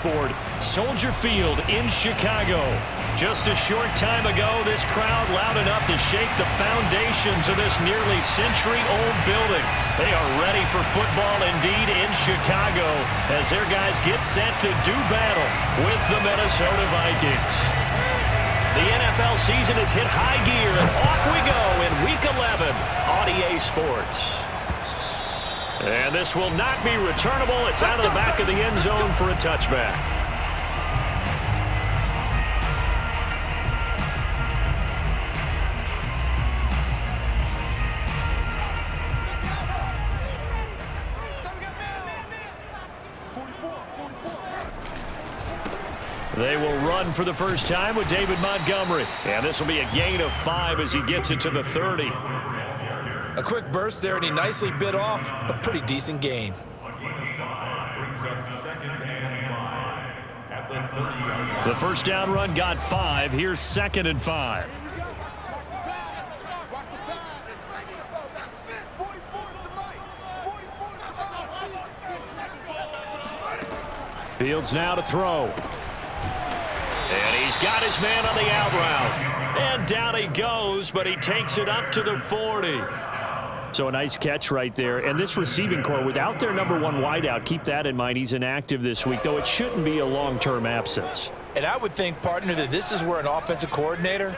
scoreboard. Soldier Field in Chicago. Just a short time ago, this crowd loud enough to shake the foundations of this nearly century-old building. They are ready for football indeed in Chicago as their guys get set to do battle with the Minnesota Vikings. The NFL season has hit high gear, and off we go in Week 11 on EA Sports. And this will not be returnable. It's out of the back of the end zone for a touchback. They will run for the first time with David Montgomery. And this will be a gain of 5 as he gets it to the 30. A quick burst there, and he nicely bit off a pretty decent gain. The first down run got 5. Here's 2nd and 5. Fields now to throw. And he's got his man on the out route. And down he goes, but he takes it up to the 40. So a nice catch right there. And this receiving core, without their number 1 wideout, keep that in mind. He's inactive this week, though it shouldn't be a long-term absence. And I would think, partner, that this is where an offensive coordinator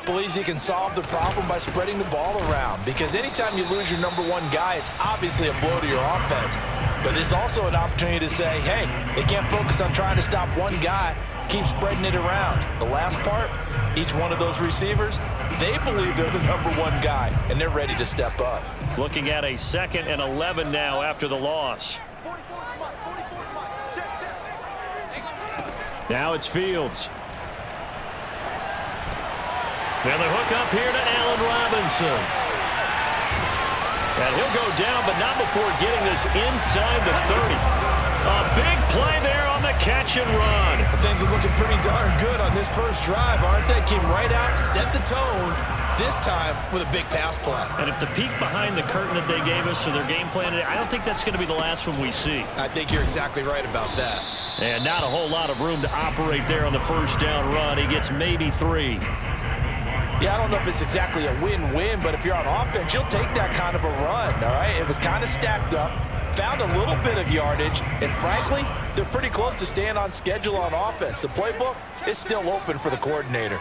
believes he can solve the problem by spreading the ball around. Because anytime you lose your number 1 guy, it's obviously a blow to your offense. But it's also an opportunity to say, hey, they can't focus on trying to stop one guy. Keep spreading it around. The last part, each one of those receivers, they believe they're the number 1 guy, and they're ready to step up. Looking at a 2nd and 11 now after the loss. Now it's Fields. And the hook up here to Allen Robinson. And he'll go down, but not before getting this inside the 30. A big play there on the catch and run. Things are looking pretty darn good on this first drive, aren't they? Came right out, set the tone, this time with a big pass play. And if the peek behind the curtain that they gave us or their game plan, I don't think that's going to be the last one we see. I think you're exactly right about that. And not a whole lot of room to operate there on the first down run. He gets maybe 3. Yeah, I don't know if it's exactly a win-win, but if you're on offense, you'll take that kind of a run, all right? It was kind of stacked up, found a little bit of yardage, and frankly, they're pretty close to staying on schedule on offense. The playbook is still open for the coordinator.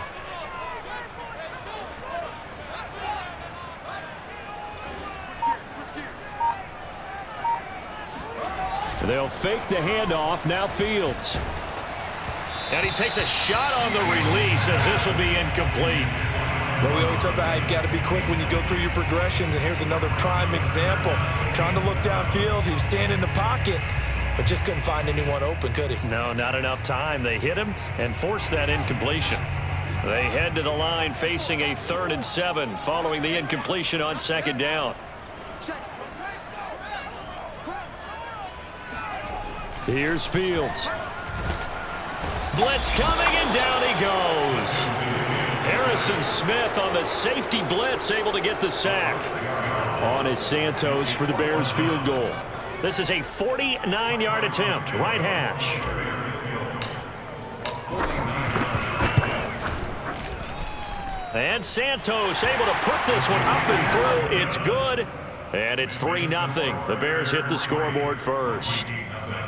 They'll fake the handoff, now Fields. And he takes a shot on the release as this will be incomplete. Well, we always talk about how you've got to be quick when you go through your progressions, and here's another prime example. Trying to look downfield, he was standing in the pocket, but just couldn't find anyone open, could he? No, not enough time. They hit him and forced that incompletion. They head to the line facing a 3rd and 7 following the incompletion on 2nd down. Here's Fields. Blitz coming, and down he goes. Harrison Smith on the safety blitz, able to get the sack. On is Santos for the Bears field goal. This is a 49-yard attempt, right hash. And Santos able to put this one up and through. It's good, and it's 3-0. The Bears hit the scoreboard first.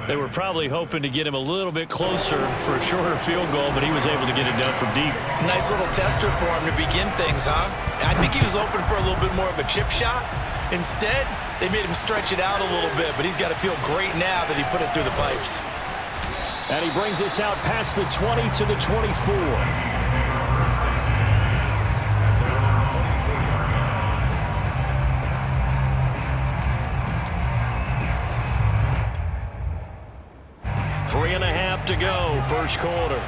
They were probably hoping to get him a little bit closer for a shorter field goal, but he was able to get it done from deep. Nice little tester for him to begin things, huh? I think he was open for a little bit more of a chip shot. Instead, they made him stretch it out a little bit, but he's got to feel great now that he put it through the pipes. And he brings us out past the 20 to the 24. To go, first quarter.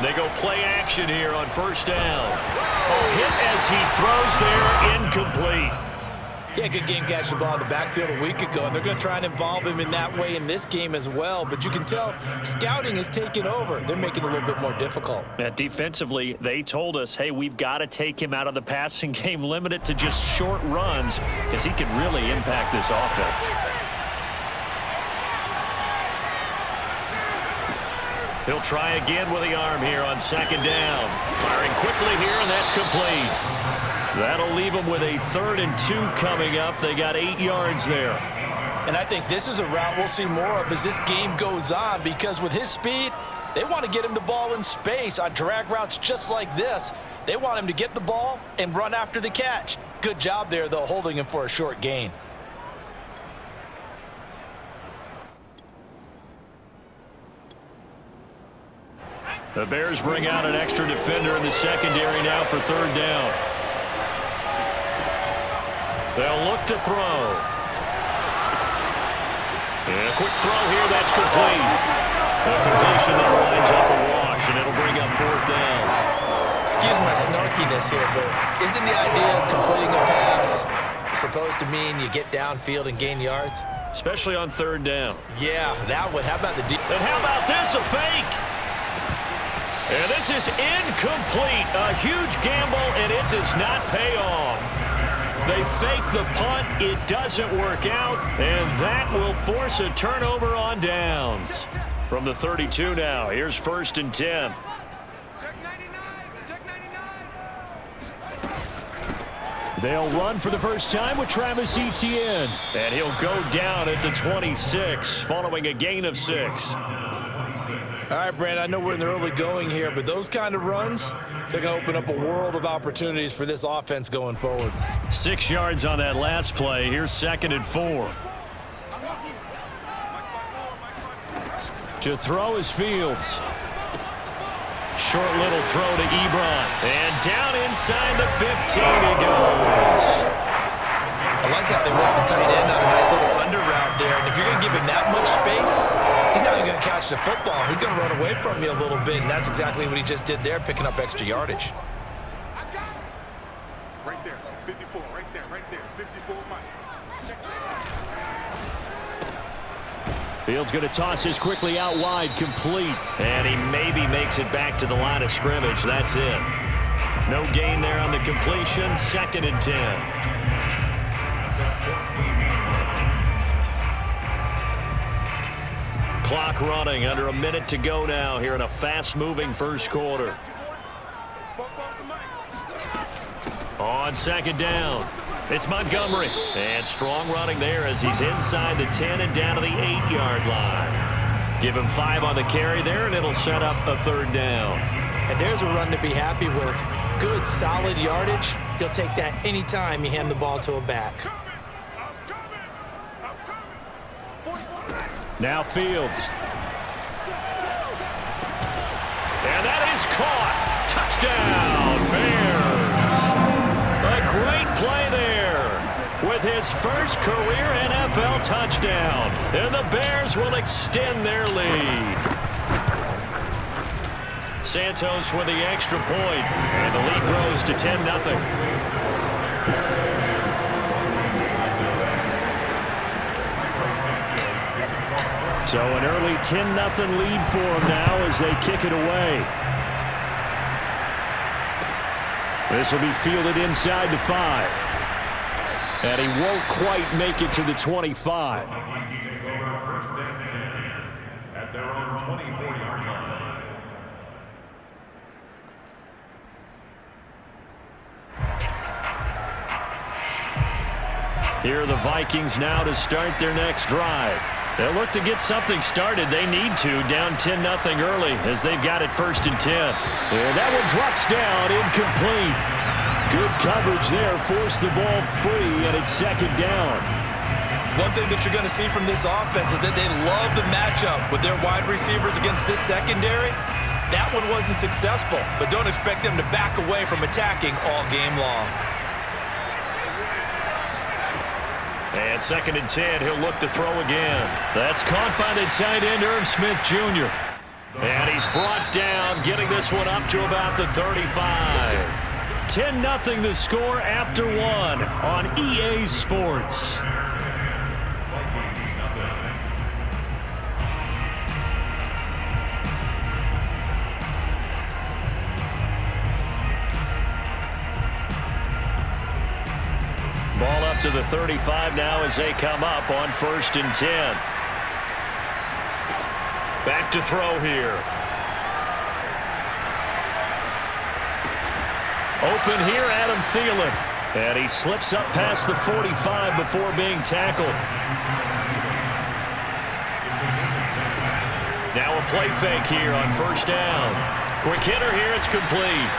They go play action here on first down. A hit as he throws there, incomplete. Yeah, good game catching the ball in the backfield a week ago, and they're going to try and involve him in that way in this game as well. But you can tell scouting is taking over. They're making it a little bit more difficult. Defensively, they told us, hey, we've got to take him out of the passing game, limit it to just short runs, because he could really impact this offense. He'll try again with the arm here on second down. Firing quickly here, and that's complete. That'll leave them with a 3rd and 2 coming up. They got 8 yards there. And I think this is a route we'll see more of as this game goes on, because with his speed, they want to get him the ball in space on drag routes just like this. They want him to get the ball and run after the catch. Good job there, though, holding him for a short gain. The Bears bring out an extra defender in the secondary now for 3rd down. They'll look to throw. And a quick throw here, that's complete. The completion that lines up a wash, and it'll bring up 4th down. Excuse my snarkiness here, but isn't the idea of completing a pass supposed to mean you get downfield and gain yards? Especially on 3rd down. Yeah, that would. How about the deep? And how about this, a fake? And this is incomplete. A huge gamble, and it does not pay off. They fake the punt. It doesn't work out, and that will force a turnover on downs. From the 32 now, here's 1st and 10. They'll run for the first time with Travis Etienne. And he'll go down at the 26, following a gain of 6. All right, Brand, I know we're in the early going here, but those kind of runs, they're going to open up a world of opportunities for this offense going forward. 6 yards on that last play. Here's 2nd and 4. To throw is Fields. Short little throw to Ebron. And down inside the 15 he goes. I like how they work the tight end on a nice little under route there. And if you're going to give him that much space, he's not even going to catch the football. He's going to run away from you a little bit, and that's exactly what he just did there, picking up extra yardage. Right there, 54, right there, 54, Mike. Fields going to toss this quickly out wide, complete. And he maybe makes it back to the line of scrimmage. That's it. No gain there on the completion. 2nd and 10. Clock running, under a minute to go now here in a fast-moving first quarter. On 2nd down, it's Montgomery. And strong running there as he's inside the 10 and down to the 8-yard line. Give him 5 on the carry there, and it'll set up a 3rd down. And there's a run to be happy with. Good, solid yardage. He'll take that anytime you hand the ball to a back. Now Fields. And that is caught. Touchdown, Bears. A great play there with his first career NFL touchdown. And the Bears will extend their lead. Santos with the extra point. And the lead grows to 10-0. So an early 10-0 lead for them now as they kick it away. This will be fielded inside the 5. And he won't quite make it to the 25. At their own 24-yard line. Here are the Vikings now to start their next drive. They'll look to get something started. They need to, down 10-0 early as they've got it 1st and 10. And that one drops down, incomplete. Good coverage there, forced the ball free, and it's 2nd down. One thing that you're going to see from this offense is that they love the matchup with their wide receivers against this secondary. That one wasn't successful, but don't expect them to back away from attacking all game long. And 2nd and 10, he'll look to throw again. That's caught by the tight end, Irv Smith Jr. And he's brought down, getting this one up to about the 35. 10-0 the score after 1 on EA Sports. Ball up to the 35 now as they come up on 1st and 10. Back to throw here. Open here, Adam Thielen. And he slips up past the 45 before being tackled. Now a play fake here on first down. Quick hitter here, it's complete.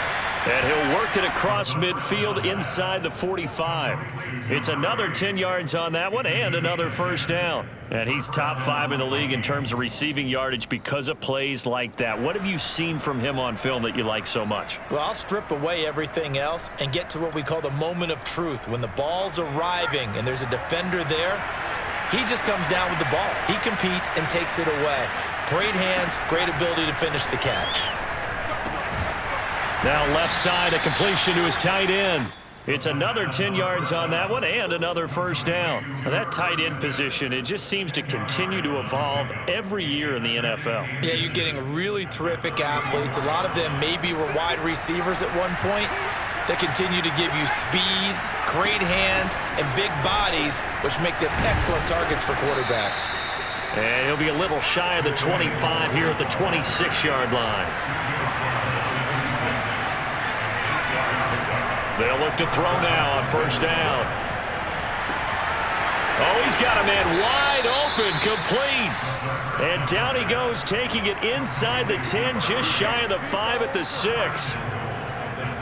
And he'll work it across midfield inside the 45. It's another 10 yards on that one and another first down. And he's top 5 in the league in terms of receiving yardage because of plays like that. What have you seen from him on film that you like so much? Well, I'll strip away everything else and get to what we call the moment of truth. When the ball's arriving and there's a defender there, he just comes down with the ball. He competes and takes it away. Great hands, great ability to finish the catch. Now left side, a completion to his tight end. It's another 10 yards on that one and another first down. Now that tight end position, it just seems to continue to evolve every year in the NFL. Yeah, you're getting really terrific athletes. A lot of them maybe were wide receivers at one point. They continue to give you speed, great hands, and big bodies, which make them excellent targets for quarterbacks. And he'll be a little shy of the 25 here at the 26-yard line. They'll look to throw now on first down. Oh, he's got a man wide open, complete. And down he goes, taking it inside the 10, just shy of the 5 at the 6.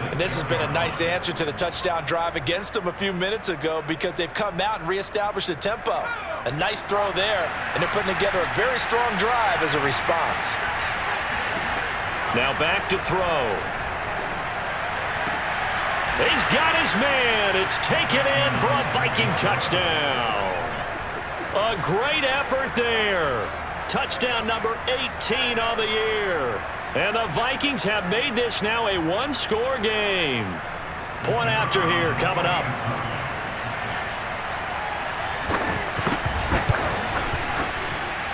And this has been a nice answer to the touchdown drive against them a few minutes ago because they've come out and reestablished the tempo. A nice throw there, and they're putting together a very strong drive as a response. Now back to throw. He's got his man. It's taken in for a Viking touchdown. A great effort there. Touchdown number 18 on the year. And the Vikings have made this now a one-score game. Point after here coming up.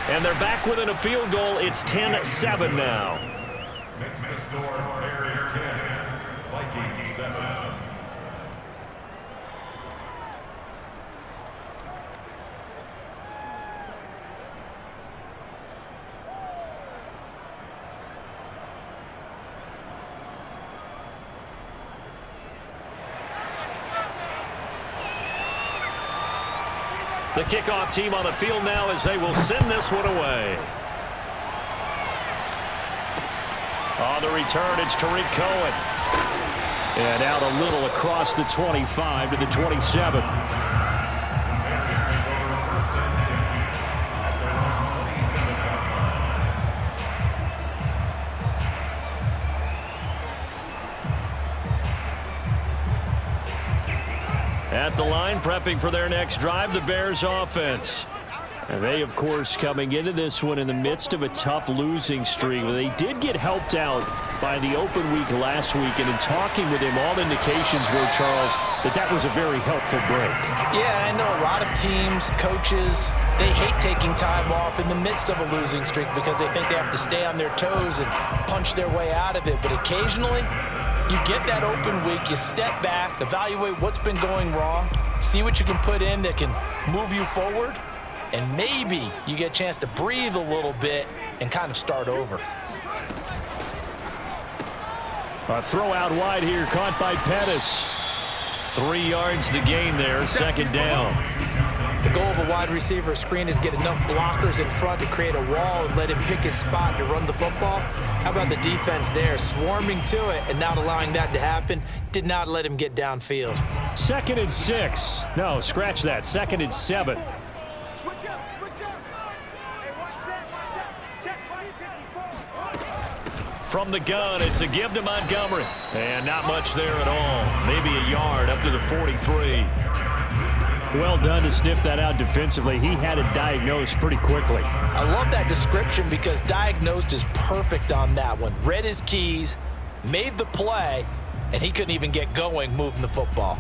And they're back within a field goal. It's 10-7 now. Makes the score Bears 10, Vikings 7. The kickoff team on the field now as they will send this one away. On the return, it's Tariq Cohen. And out a little across the 25 to the 27. At the line, prepping for their next drive, the Bears offense. And they, of course, coming into this one in the midst of a tough losing streak. They did get helped out by the open week last week, and in talking with him, all indications were, Charles, that was a very helpful break. Yeah, I know a lot of teams, coaches, they hate taking time off in the midst of a losing streak because they think they have to stay on their toes and punch their way out of it. But occasionally, you get that open week, you step back, evaluate what's been going wrong, see what you can put in that can move you forward, and maybe you get a chance to breathe a little bit and kind of start over. A throw out wide here, caught by Pettis. 3 yards the gain there, second down. The goal of a wide receiver screen is get enough blockers in front to create a wall and let him pick his spot to run the football. How about the defense there, swarming to it and not allowing that to happen? Did not let him get downfield. 2nd and 6. No, scratch that. 2nd and 7. Switch up, switch up. Hey, one set. Check 554. From the gun, it's a give to Montgomery. And not much there at all. Maybe a yard up to the 43. Well done to sniff that out defensively. He had it diagnosed pretty quickly. I love that description because diagnosed is perfect on that one. Read his keys, made the play, and he couldn't even get going moving the football.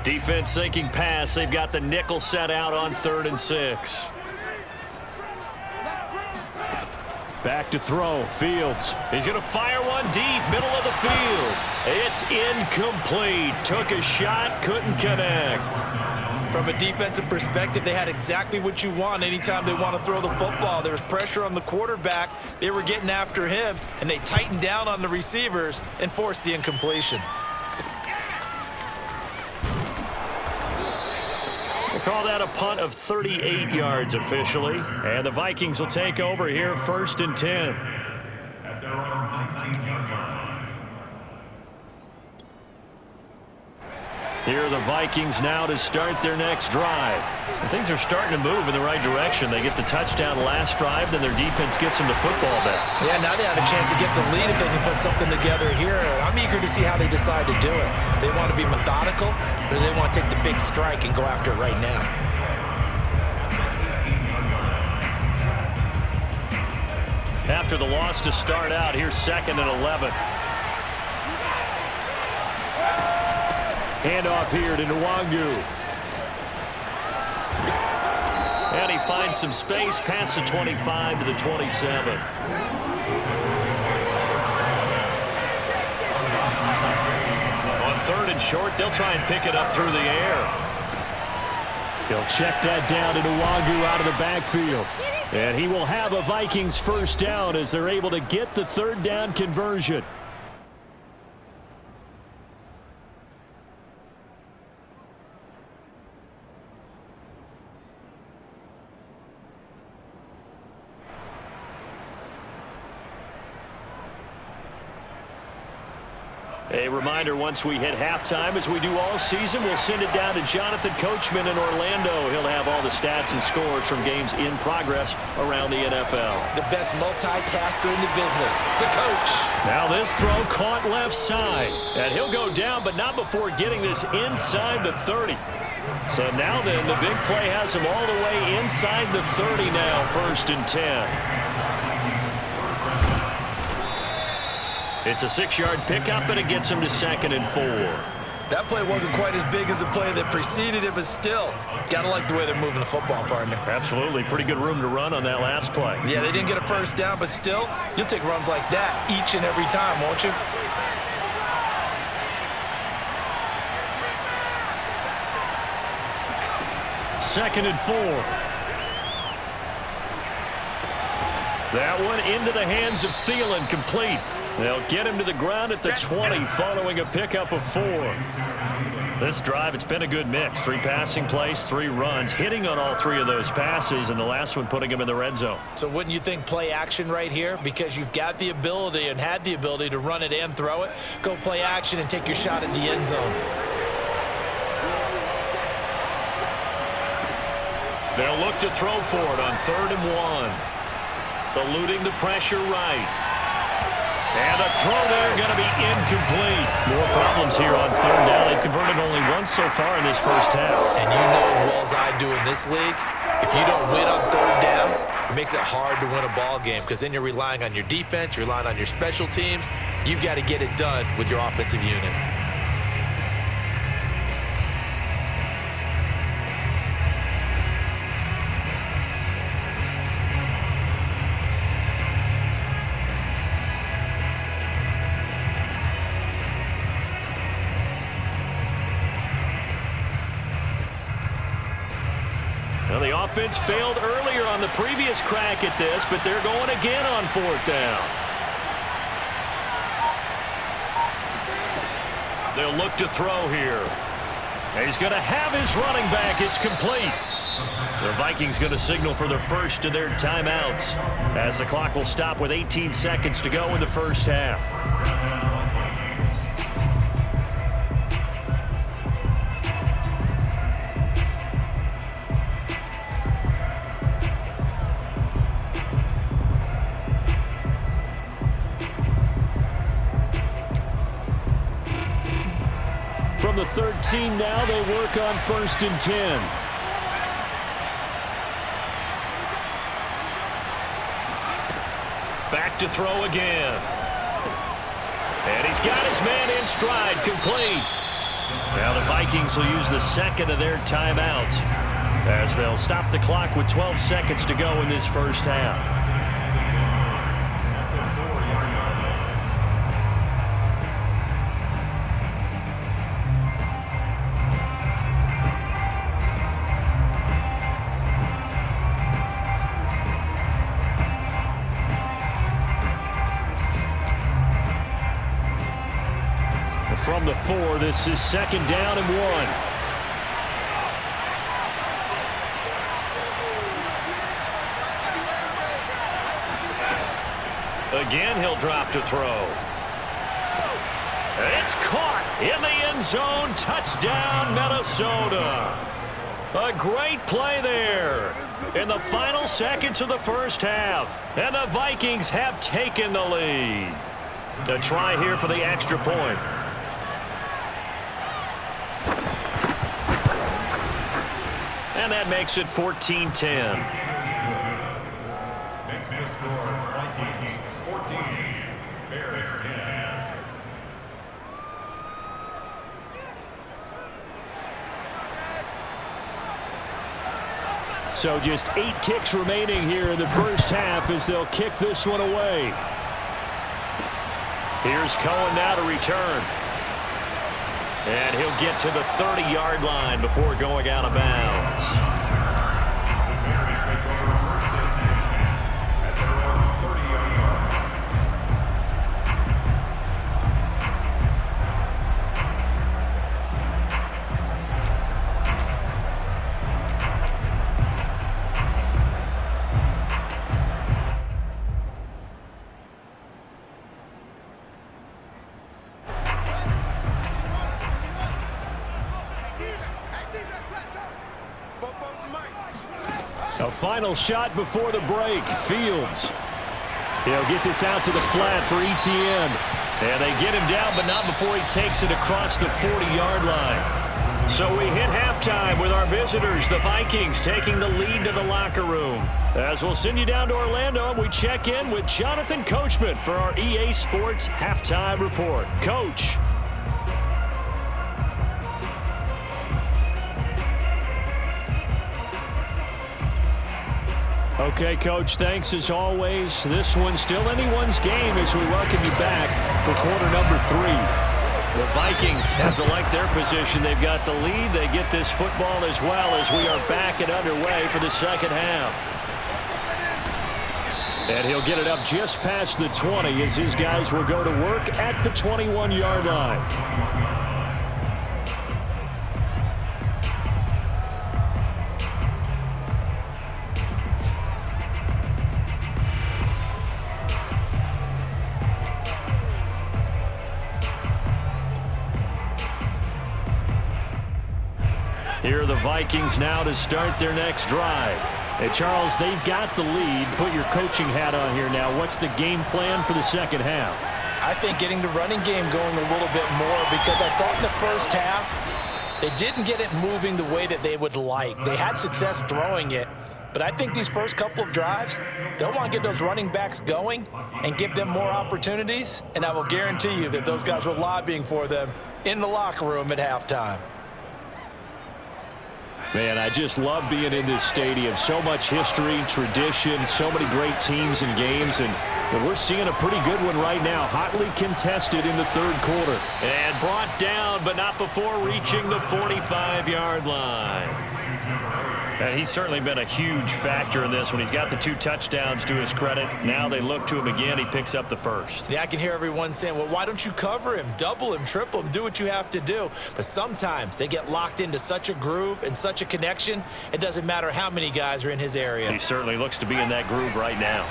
Defense sinking pass. They've got the nickel set out on 3rd and 6. Back to throw. Fields. He's going to fire one deep, middle of the field. It's incomplete. Took a shot, couldn't connect. From a defensive perspective, they had exactly what you want anytime they want to throw the football. There was pressure on the quarterback. They were getting after him, and they tightened down on the receivers and forced the incompletion. We'll call that a punt of 38 yards officially. And the Vikings will take over here 1st and 10. At their own 19-yard line. Here are the Vikings now to start their next drive. Things are starting to move in the right direction. They get the touchdown last drive, then their defense gets them the football back. Yeah, now they have a chance to get the lead if they can put something together here. I'm eager to see how they decide to do it. They want to be methodical, or they want to take the big strike and go after it right now. After the loss to start out, here's 2nd and 11. Handoff here to Nwangu. And he finds some space past the 25 to the 27. On 3rd and short, they'll try and pick it up through the air. He'll check that down to Nwangu out of the backfield. And he will have a Vikings first down as they're able to get the 3rd down conversion. A reminder, once we hit halftime, as we do all season, we'll send it down to Jonathan Coachman in Orlando. He'll have all the stats and scores from games in progress around the NFL. The best multitasker in the business, the coach. Now this throw caught left side. And he'll go down, but not before getting this inside the 30. So now then, the big play has him all the way inside the 30 now, 1st and 10. It's a 6-yard pickup, and it gets him to 2nd and 4. That play wasn't quite as big as the play that preceded it, but still, gotta like the way they're moving the football, partner. Absolutely. Pretty good room to run on that last play. Yeah, they didn't get a first down, but still, you'll take runs like that each and every time, won't you? Second and 4. That one into the hands of Thielen, complete. They'll get him to the ground at the 20 following a pickup of 4. This drive, it's been a good mix. 3 passing plays, 3 runs, hitting on all 3 of those passes, and the last one putting him in the red zone. So wouldn't you think play action right here? Because you've got the ability and had the ability to run it and throw it. Go play action and take your shot at the end zone. They'll look to throw for it on 3rd and 1. Eluding the pressure right. And a throw there going to be incomplete. More problems here on 3rd down. They've converted only once so far in this first half. And you know as well as I do in this league, if you don't win on 3rd down, it makes it hard to win a ball game because then you're relying on your defense, you're relying on your special teams. You've got to get it done with your offensive unit. Well, the offense failed earlier on the previous crack at this, but they're going again on 4th down. They'll look to throw here. He's going to have his running back. It's complete. The Vikings going to signal for the first of their timeouts as the clock will stop with 18 seconds to go in the first half. From the 13 now, they work on 1st and 10. Back to throw again. And he's got his man in stride, complete. Now the Vikings will use the 2nd of their timeouts as they'll stop the clock with 12 seconds to go in this first half. 4. This is 2nd down and 1. Again, he'll drop to throw. It's caught in the end zone. Touchdown, Minnesota. A great play there in the final seconds of the first half. And the Vikings have taken the lead. A try here for the extra point. And that makes it 14-10. Makes the score Vikings 14, Bears 10. So just 8 ticks remaining here in the first half as they'll kick this one away. Here's Cohen now to return. And he'll get to the 30-yard line before going out of bounds. The Bears take over first and 10 at their own 30-yard line. A final shot before the break. Fields. He'll get this out to the flat for Etienne. And they get him down, but not before he takes it across the 40-yard line. So we hit halftime with our visitors, the Vikings, taking the lead to the locker room. As we'll send you down to Orlando, we check in with Jonathan Coachman for our EA Sports Halftime Report. Coach. Okay, Coach, thanks as always. This one's still anyone's game as we welcome you back for quarter number 3. The Vikings have to like their position. They've got the lead. They get this football as well as we are back and underway for the second half. And he'll get it up just past the 20 as his guys will go to work at the 21-yard line. Here are the Vikings now to start their next drive. Hey, Charles, they've got the lead. Put your coaching hat on here now. What's the game plan for the second half? I think getting the running game going a little bit more because I thought in the first half they didn't get it moving the way that they would like. They had success throwing it, but I think these first couple of drives, they'll want to get those running backs going and give them more opportunities, and I will guarantee you that those guys were lobbying for them in the locker room at halftime. Man, I just love being in this stadium. So much history, tradition, so many great teams and games, and we're seeing a pretty good one right now. Hotly contested in the third quarter. And brought down, but not before reaching the 45-yard line. And he's certainly been a huge factor in this one. He's got the 2 touchdowns to his credit. Now they look to him again. He picks up the first. Yeah, I can hear everyone saying, well, why don't you cover him, double him, triple him, do what you have to do. But sometimes they get locked into such a groove and such a connection, it doesn't matter how many guys are in his area. He certainly looks to be in that groove right now.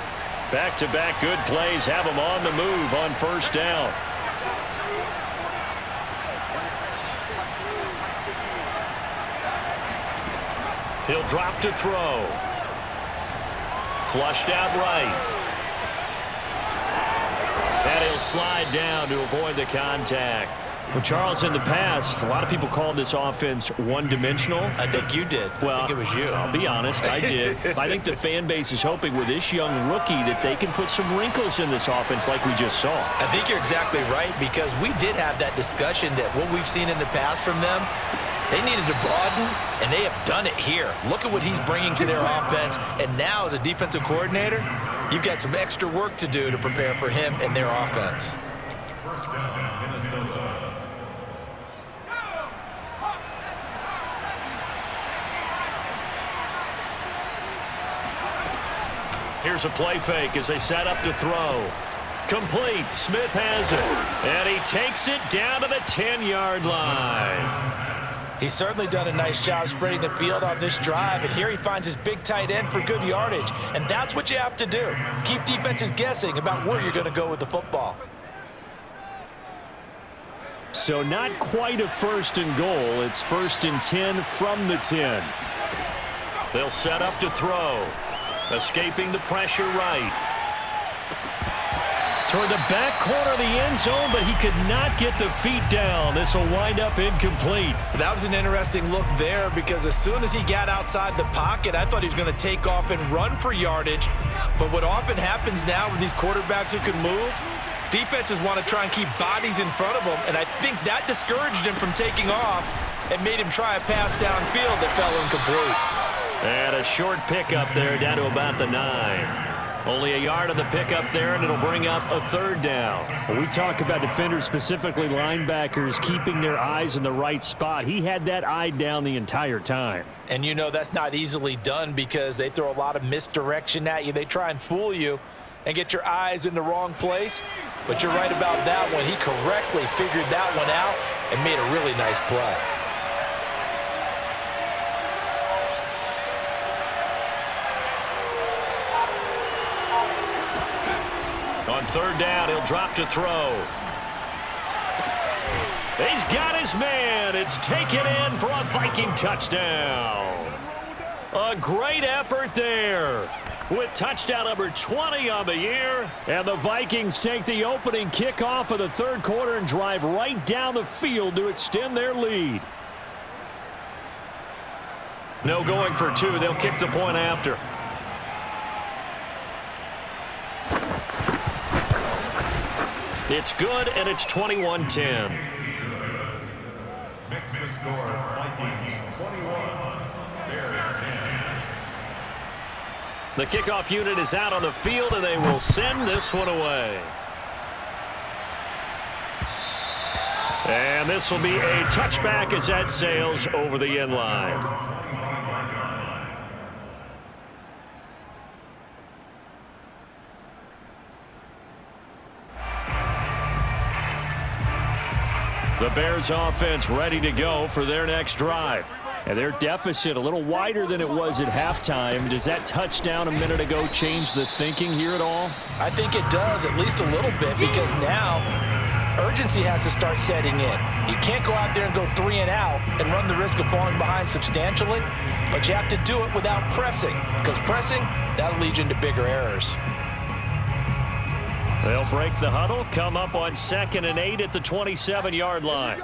Back-to-back good plays have him on the move on first down. He'll drop to throw. Flushed out right. And he'll slide down to avoid the contact. Well, Charles, in the past, a lot of people called this offense one-dimensional. I think you did. Well, I think it was you. I'll be honest, I did. I think the fan base is hoping with this young rookie that they can put some wrinkles in this offense like we just saw. I think you're exactly right because we did have that discussion that what we've seen in the past from them, they needed to broaden, and they have done it here. Look at what he's bringing to their offense, and now as a defensive coordinator, you've got some extra work to do to prepare for him and their offense. First down, Minnesota. Here's a play fake as they set up to throw. Complete. Smith has it. And he takes it down to the 10-yard line. He's certainly done a nice job spreading the field on this drive, and here he finds his big tight end for good yardage. And that's what you have to do. Keep defenses guessing about where you're going to go with the football. So not quite a first and goal. It's 1st and 10 from the 10. They'll set up to throw. Escaping the pressure right. Toward the back corner of the end zone, but he could not get the feet down. This will wind up incomplete. That was an interesting look there because as soon as he got outside the pocket, I thought he was going to take off and run for yardage. But what often happens now with these quarterbacks who can move, defenses want to try and keep bodies in front of them, and I think that discouraged him from taking off and made him try a pass downfield that fell incomplete. And a short pickup there down to about the 9. Only a yard on the pickup there, and it'll bring up a 3rd down. When we talk about defenders, specifically linebackers, keeping their eyes in the right spot. He had that eye down the entire time. And you know that's not easily done because they throw a lot of misdirection at you. They try and fool you and get your eyes in the wrong place. But you're right about that one. He correctly figured that one out and made a really nice play. On 3rd down, he'll drop to throw. He's got his man. It's taken in for a Viking touchdown. A great effort there with touchdown number 20 on the year. And the Vikings take the opening kickoff of the 3rd quarter and drive right down the field to extend their lead. No going for 2. They'll kick the point after. It's good, and it's 21-10. Makes the score Vikings 21, Bears 10. The kickoff unit is out on the field, and they will send this one away. And this will be a touchback as that sails over the end line. The Bears offense ready to go for their next drive. And their deficit a little wider than it was at halftime. Does that touchdown a minute ago change the thinking here at all? I think it does, at least a little bit, because now urgency has to start setting in. You can't go out there and go 3 and out and run the risk of falling behind substantially, but you have to do it without pressing, because pressing, that'll lead you into bigger errors. They'll break the huddle, come up on 2nd and 8 at the 27-yard line.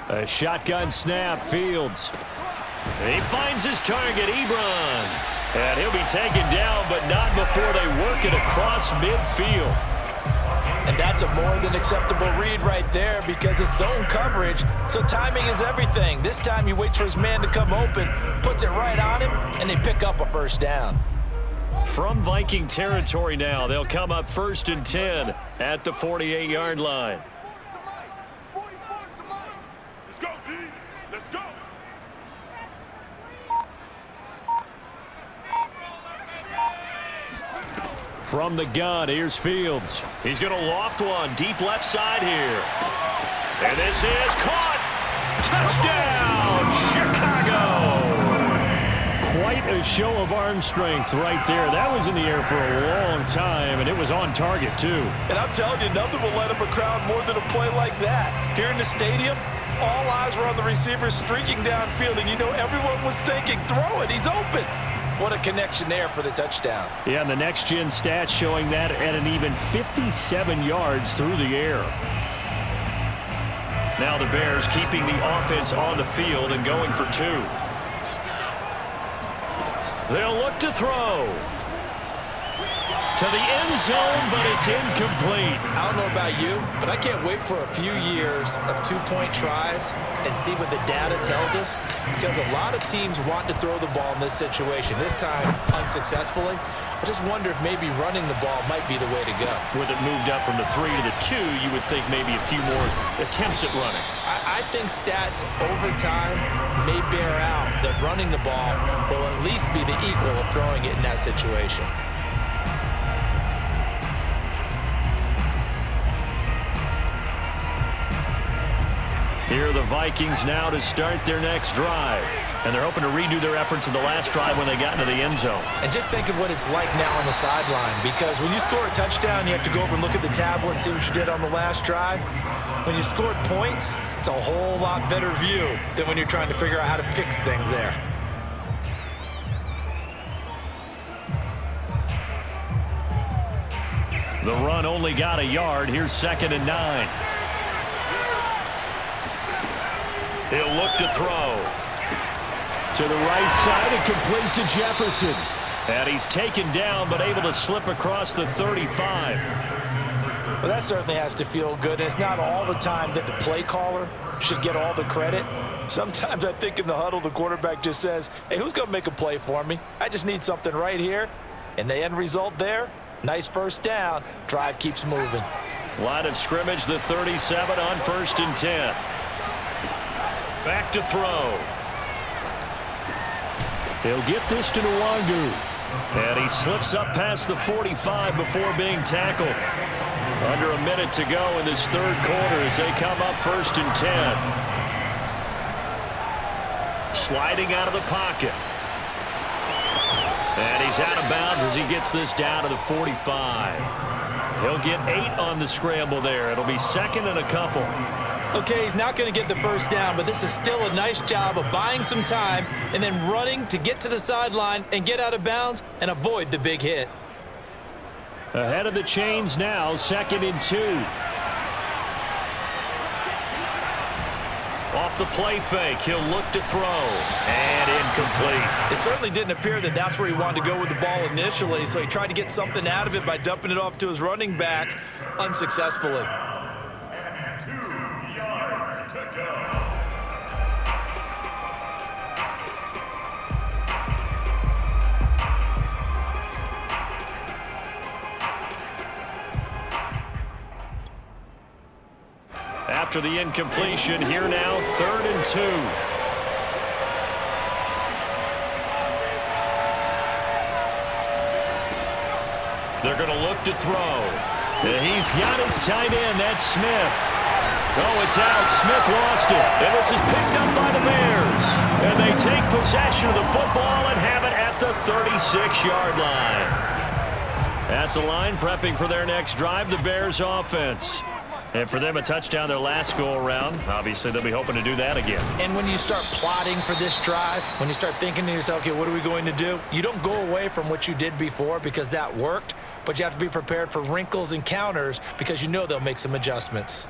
A shotgun snap, Fields. He finds his target, Ebron. And he'll be taken down, but not before they work it across midfield. And that's a more than acceptable read right there because it's zone coverage, so timing is everything. This time he waits for his man to come open, puts it right on him, and they pick up a 1st down. From Viking territory now, they'll come up 1st and 10 at the 48-yard line. Let's go, D. Let's go. From the gun, here's Fields. He's going to loft one deep left side here. And this is caught. Touchdown, Chicago. Quite a show of arm strength right there. That was in the air for a long time, and it was on target, too. And I'm telling you, nothing will light up a crowd more than a play like that. Here in the stadium, all eyes were on the receiver streaking downfield, and you know everyone was thinking, throw it, he's open. What a connection there for the touchdown. Yeah, and the next-gen stats showing that at an even 57 yards through the air. Now the Bears keeping the offense on the field and going for 2. They'll look to throw. to the end zone, but it's incomplete. I don't know about you, but I can't wait for a few years of two-point tries and see what the data tells us, because a lot of teams want to throw the ball in this situation, this time unsuccessfully. I just wonder if maybe running the ball might be the way to go. With it moved up from the 3 to the 2, you would think maybe a few more attempts at running. I think stats over time may bear out that running the ball will at least be the equal of throwing it in that situation. Here are the Vikings now to start their next drive. And they're hoping to redo their efforts in the last drive when they got into the end zone. And just think of what it's like now on the sideline, because when you score a touchdown, you have to go over and look at the tablet and see what you did on the last drive. When you scored points, it's a whole lot better view than when you're trying to figure out how to fix things there. The run only got a yard. Here's 2nd and 9. He'll look to throw. To the right side and complete to Jefferson. And he's taken down, but able to slip across the 35. Well, that certainly has to feel good. And it's not all the time that the play caller should get all the credit. Sometimes I think in the huddle, the quarterback just says, hey, who's going to make a play for me? I just need something right here. And the end result there, nice first down. Drive keeps moving. Line of scrimmage, the 37 on 1st and 10. Back to throw. He'll get this to Nwangu. And he slips up past the 45 before being tackled. Under a minute to go in this third quarter as they come up 1st and 10. Sliding out of the pocket. And he's out of bounds as he gets this down to the 45. He'll get 8 on the scramble there. It'll be 2nd and a couple. Okay, he's not going to get the first down, but this is still a nice job of buying some time and then running to get to the sideline and get out of bounds and avoid the big hit. Ahead of the chains now, 2nd and 2. Off the play fake, he'll look to throw. And incomplete. It certainly didn't appear that that's where he wanted to go with the ball initially, so he tried to get something out of it by dumping it off to his running back unsuccessfully. 2 yards to go. After the incompletion, here now, 3rd and 2. They're going to look to throw. And he's got his tight end. That's Smith. Oh, it's out. Smith lost it. And this is picked up by the Bears. And they take possession of the football and have it at the 36-yard line. At the line, prepping for their next drive, the Bears offense. And for them, a touchdown their last go-around. Obviously, they'll be hoping to do that again. And when you start plotting for this drive, when you start thinking to yourself, okay, what are we going to do? You don't go away from what you did before because that worked, but you have to be prepared for wrinkles and counters because you know they'll make some adjustments.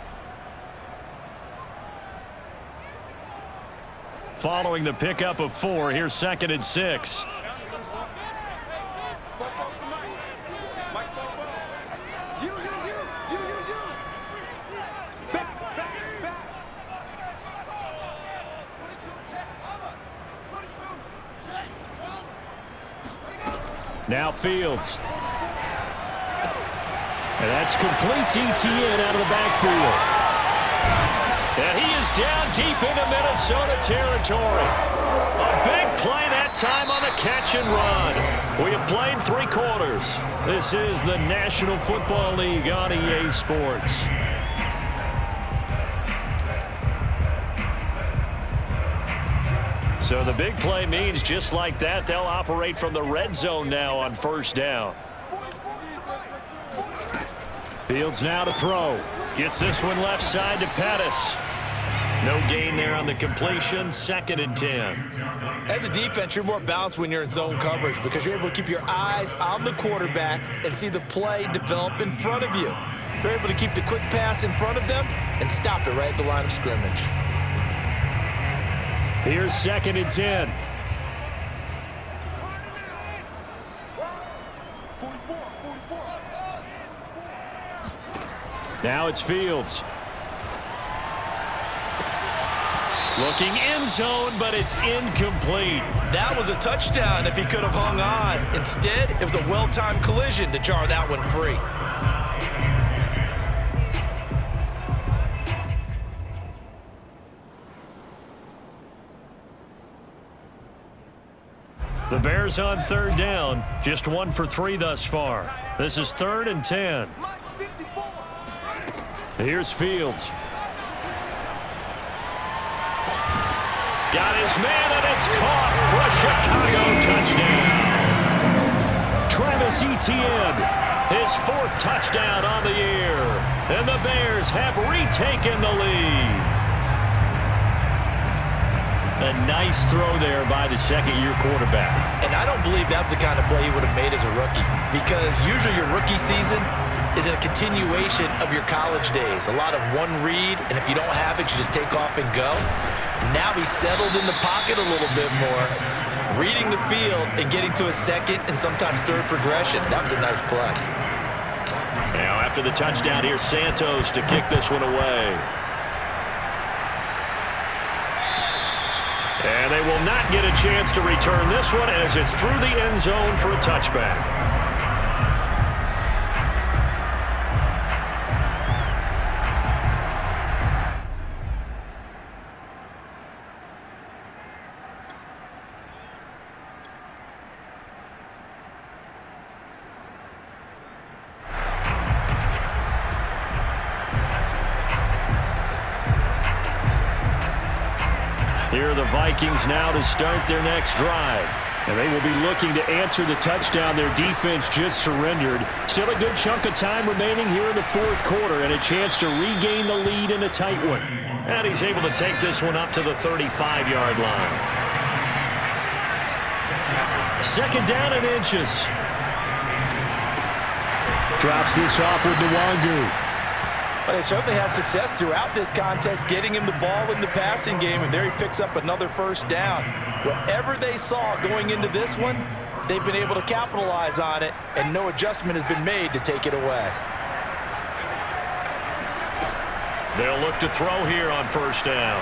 Following the pickup of 4, here's 2nd and 6. Now Fields. And that's complete to Etienne out of the backfield. And he is down deep into Minnesota territory. A big play that time on the catch and run. We have played 3 quarters. This is the National Football League on EA Sports. So the big play means just like that, they'll operate from the red zone now on 1st down. Fields now to throw. Gets this one left side to Pettis. No gain there on the completion, 2nd and 10. As a defense, you're more balanced when you're in zone coverage because you're able to keep your eyes on the quarterback and see the play develop in front of you. You're able to keep the quick pass in front of them and stop it right at the line of scrimmage. Here's 2nd and 10. 44. Now it's Fields. Looking end zone, but it's incomplete. That was a touchdown if he could have hung on. Instead, it was a well-timed collision to jar that one free. The Bears on third down, just 1 for 3 thus far. This is 3rd and 10. Here's Fields. Got his man, and it's caught for a Chicago touchdown. Travis Etienne, his 4th touchdown on the year. And the Bears have retaken the lead. A nice throw there by the second-year quarterback. And I don't believe that was the kind of play he would have made as a rookie, because usually your rookie season is a continuation of your college days. A lot of one read, and if you don't have it, you just take off and go. Now he's settled in the pocket a little bit more, reading the field and getting to a second and sometimes third progression. That was a nice play. Now after the touchdown, here's Santos to kick this one away. And they will not get a chance to return this one as it's through the end zone for a touchback. Here are the Vikings now to start their next drive. And they will be looking to answer the touchdown their defense just surrendered. Still a good chunk of time remaining here in the 4th quarter and a chance to regain the lead in a tight one. And he's able to take this one up to the 35-yard line. 2nd down and inches. Drops this off with Nwangu. But they certainly had success throughout this contest, getting him the ball in the passing game, and there he picks up another 1st down. Whatever they saw going into this one, they've been able to capitalize on it, and no adjustment has been made to take it away. They'll look to throw here on 1st down.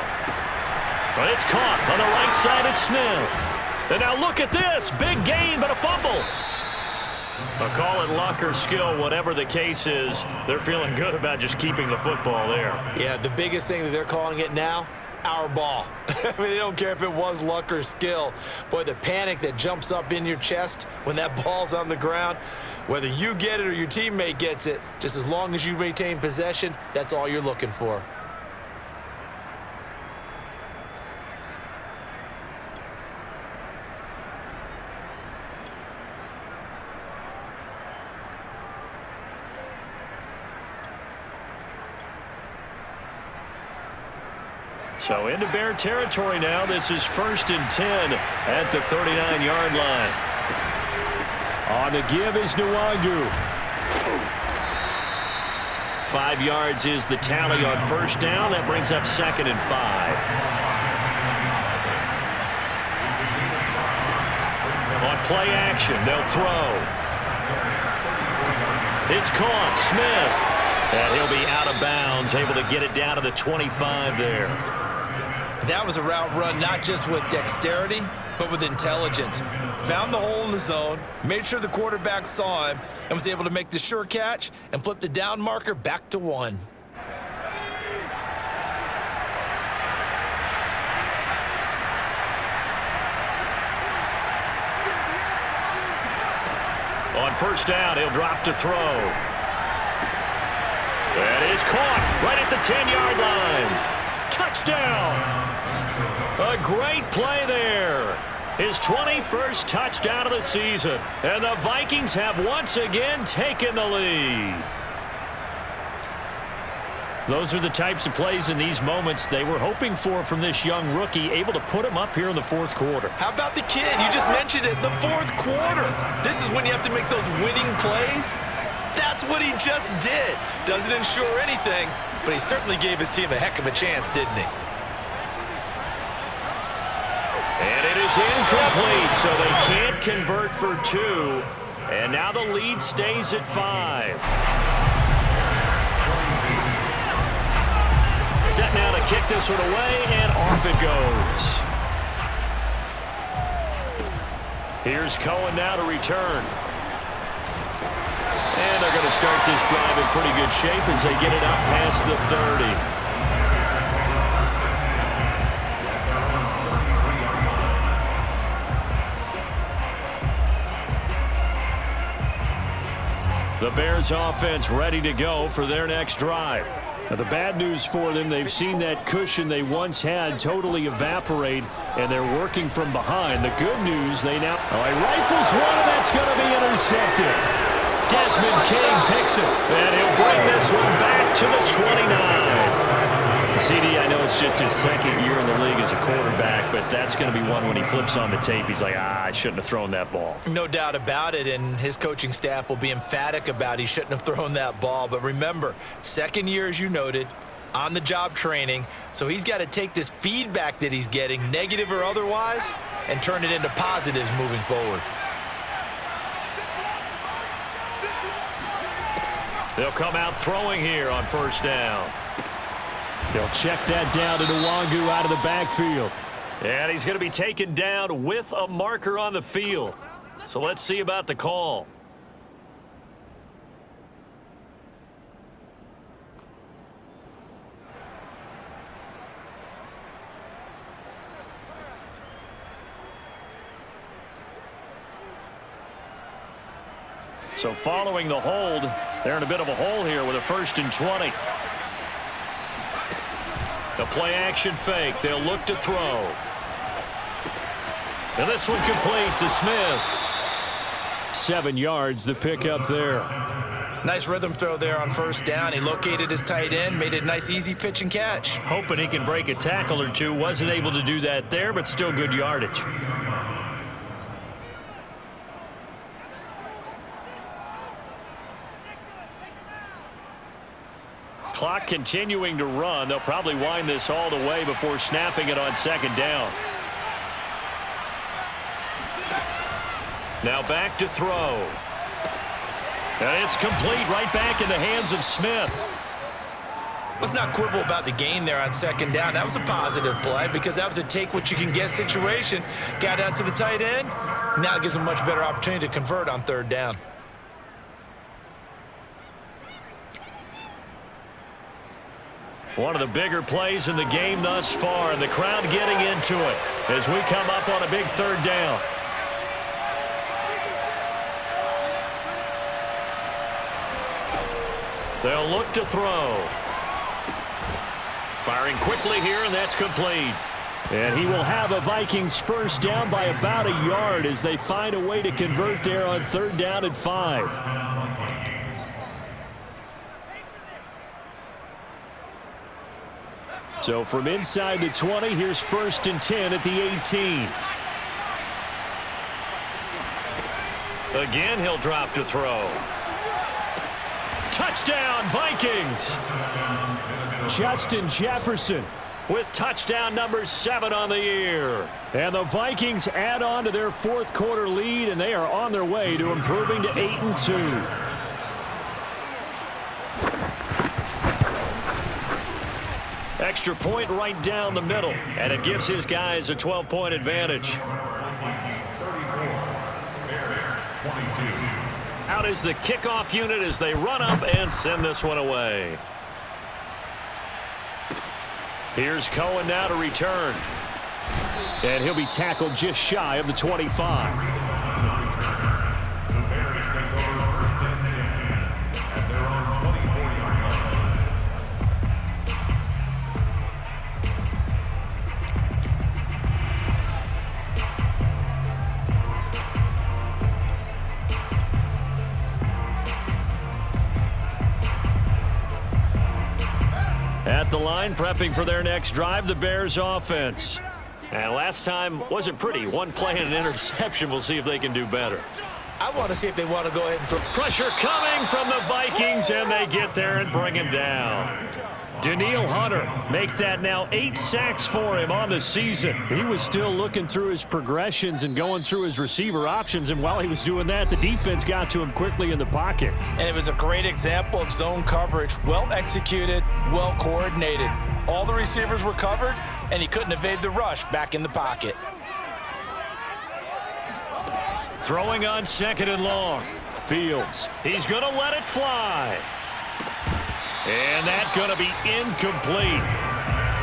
But it's caught on the right side at Smith. And now look at this. Big gain, but a fumble. I'll call it luck or skill, whatever the case is. They're feeling good about just keeping the football there. Yeah, the biggest thing that they're calling it now, our ball. I mean, they don't care if it was luck or skill. Boy, the panic that jumps up in your chest when that ball's on the ground, whether you get it or your teammate gets it, just as long as you maintain possession, that's all you're looking for. So into Bear territory now. This is 1st and 10 at the 39-yard line. On the give is Nwangu. 5 yards is the tally on 1st down. That brings up 2nd and 5. On play action, they'll throw. It's caught. Smith. And he'll be out of bounds, able to get it down to the 25 there. That was a route run not just with dexterity, but with intelligence. Found the hole in the zone, made sure the quarterback saw him, and was able to make the sure catch and flip the down marker back to 1. On 1st down, he'll drop to throw. That is caught right at the 10-yard line. Touchdown! A great play there. His 21st touchdown of the season. And the Vikings have once again taken the lead. Those are the types of plays in these moments they were hoping for from this young rookie, able to put him up here in the 4th quarter. How about the kid? You just mentioned it, the 4th quarter. This is when you have to make those winning plays. That's what he just did. Doesn't ensure anything, but he certainly gave his team a heck of a chance, didn't he? And it is incomplete, so they can't convert for 2. And now the lead stays at 5. Set now to kick this one away, and off it goes. Here's Cohen now to return. And they're going to start this drive in pretty good shape as they get it up past the 30. The Bears offense ready to go for their next drive. Now, the bad news for them, they've seen that cushion they once had totally evaporate, and they're working from behind. The good news, they now... Oh, he rifles one, and that's going to be intercepted. Desmond King picks it, and he'll bring this one back to the 29. CD, I know it's just his second year in the league as a quarterback, but that's going to be one when he flips on the tape. He's like, I shouldn't have thrown that ball. No doubt about it, and his coaching staff will be emphatic about he shouldn't have thrown that ball. But remember, second year, as you noted, on-the-job training, so he's got to take this feedback that he's getting, negative or otherwise, and turn it into positives moving forward. They'll come out throwing here on first down. They'll check that down to Nwangu out of the backfield. And he's going to be taken down with a marker on the field. So let's see about the call. So following the hold, they're in a bit of a hole here with a 1st and 20. The play action fake. They'll look to throw. And this one complete to Smith. 7 yards, the pickup there. Nice rhythm throw there on first down. He located his tight end, made it a nice easy pitch and catch. Hoping he can break a tackle or two. Wasn't able to do that there, but still good yardage. Clock continuing to run. They'll probably wind this all the way before snapping it on second down. Now back to throw. And it's complete right back in the hands of Smith. Let's not quibble about the gain there on second down. That was a positive play because that was a take-what-you-can-get situation. Got out to the tight end. Now it gives him a much better opportunity to convert on third down. One of the bigger plays in the game thus far, and the crowd getting into it as we come up on a big third down. They'll look to throw. Firing quickly here, and that's complete. And he will have a Vikings first down by about a yard as they find a way to convert there on third down and 5. So from inside the 20, here's 1st and 10 at the 18. Again, he'll drop to throw. Touchdown, Vikings! Justin Jefferson with touchdown number 7 on the year. And the Vikings add on to their 4th quarter lead, and they are on their way to improving to 8-2. Extra point right down the middle, and it gives his guys a 12-point advantage. 34, Bears 22. Out is the kickoff unit as they run up and send this one away. Here's Cohen now to return. And he'll be tackled just shy of the 25. The Bears take over 1st and 10 at their own 24-yard line. At the line, prepping for their next drive, the Bears offense. And last time wasn't pretty. One play and an interception. We'll see if they can do better. I want to see if they want to go ahead and throw. Pressure coming from the Vikings, and they get there and bring him down. Danielle Hunter make that now 8 sacks for him on the season. He was still looking through his progressions and going through his receiver options, and while he was doing that, the defense got to him quickly in the pocket. And it was a great example of zone coverage. Well executed, well coordinated. All the receivers were covered, and he couldn't evade the rush back in the pocket. Throwing on 2nd and long. Fields. He's going to let it fly. And that's going to be incomplete.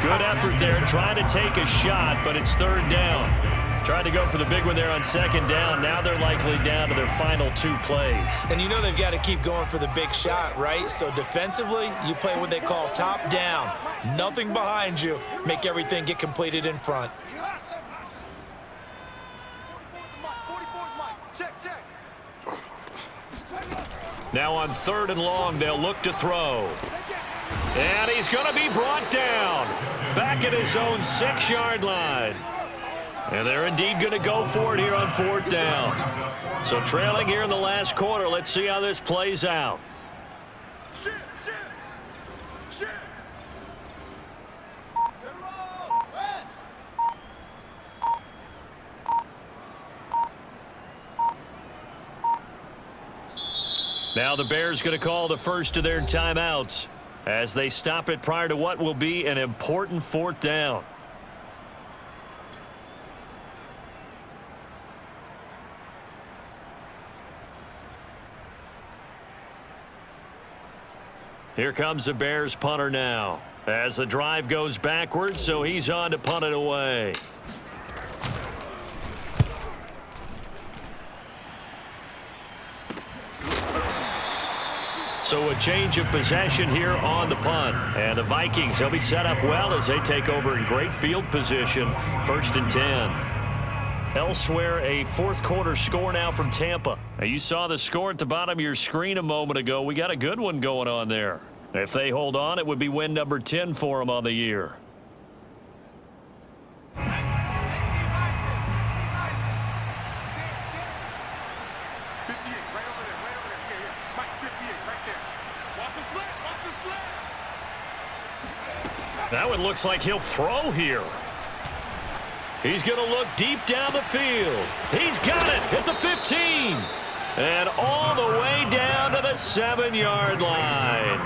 Good effort there trying to take a shot, but it's 3rd down. Tried to go for the big one there on 2nd down. Now they're likely down to their final 2 plays. And you know they've got to keep going for the big shot, right? So defensively, you play what they call top down. Nothing behind you. Make everything get completed in front. 44's Mike. Check. Now on 3rd and long, they'll look to throw. And he's going to be brought down. Back at his own 6-yard line. And they're indeed going to go for it here on 4th down. So trailing here in the last quarter, let's see how this plays out. Shift. Now the Bears going to call the first of their timeouts as they stop it prior to what will be an important 4th down. Here comes the Bears punter now as the drive goes backwards, so he's on to punt it away. So a change of possession here on the punt. And the Vikings, they'll be set up well as they take over in great field position. 1st and 10. Elsewhere, a 4th quarter score now from Tampa. Now, you saw the score at the bottom of your screen a moment ago. We got a good one going on there. If they hold on, it would be win number 10 for them on the year. That one looks like he'll throw here. He's going to look deep down the field. He's got it at the 15. And all the way down to the 7-yard line.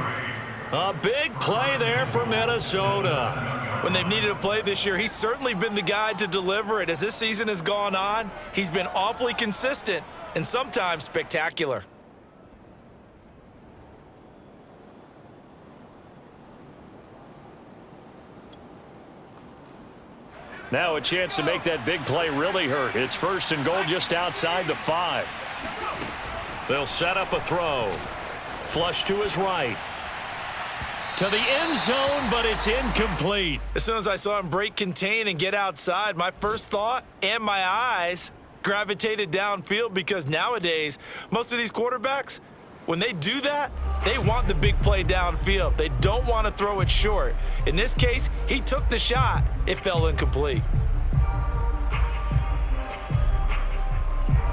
A big play there for Minnesota. When they've needed a play this year, he's certainly been the guy to deliver it. As this season has gone on, he's been awfully consistent and sometimes spectacular. Now a chance to make that big play really hurt. It's 1st and goal just outside the 5. They'll set up a throw. Flush to his right. To the end zone, but it's incomplete. As soon as I saw him break contain and get outside, my first thought and my eyes gravitated downfield, because nowadays, most of these quarterbacks, when they do that, they want the big play downfield. They don't want to throw it short. In this case, he took the shot. It fell incomplete.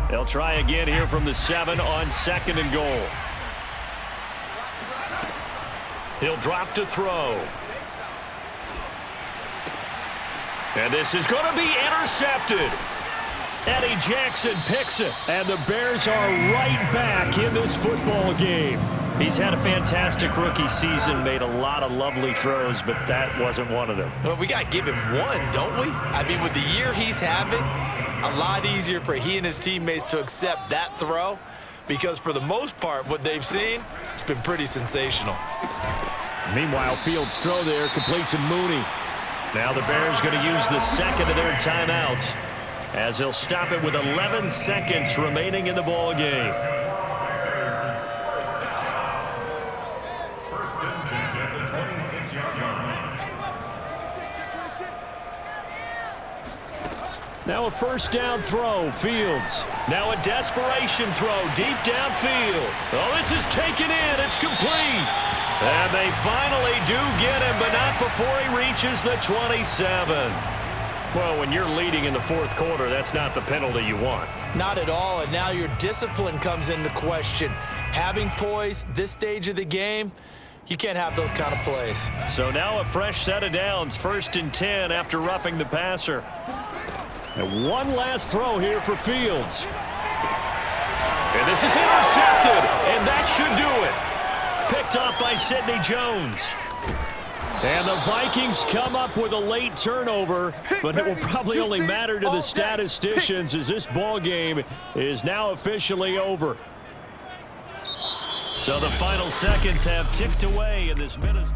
They'll try again here from the 7 on 2nd and goal. He'll drop to throw. And this is going to be intercepted. Eddie Jackson picks it. And the Bears are right back in this football game. He's had a fantastic rookie season, made a lot of lovely throws, but that wasn't one of them. Well, we got to give him one, don't we? I mean, with the year he's having, a lot easier for he and his teammates to accept that throw, because for the most part, what they've seen, it's been pretty sensational. Meanwhile, Fields' throw there complete to Mooney. Now the Bears going to use the 2nd of their timeouts as they'll stop it with 11 seconds remaining in the ball game. 1st and 10 at the 26-yard line. Now a 1st down throw, Fields. Now a desperation throw deep downfield. Oh, this is taken in. It's complete. And they finally do get him, but not before he reaches the 27. Well, when you're leading in the fourth quarter, that's not the penalty you want. Not at all, and now your discipline comes into question. Having poise this stage of the game, you can't have those kind of plays. So now a fresh set of downs, 1st and 10 after roughing the passer. And one last throw here for Fields. And this is intercepted, and that should do it. Picked off by Sidney Jones. And the Vikings come up with a late turnover, but it will probably only matter to the statisticians as this ball game is now officially over. So the final seconds have ticked away in this Minnesota.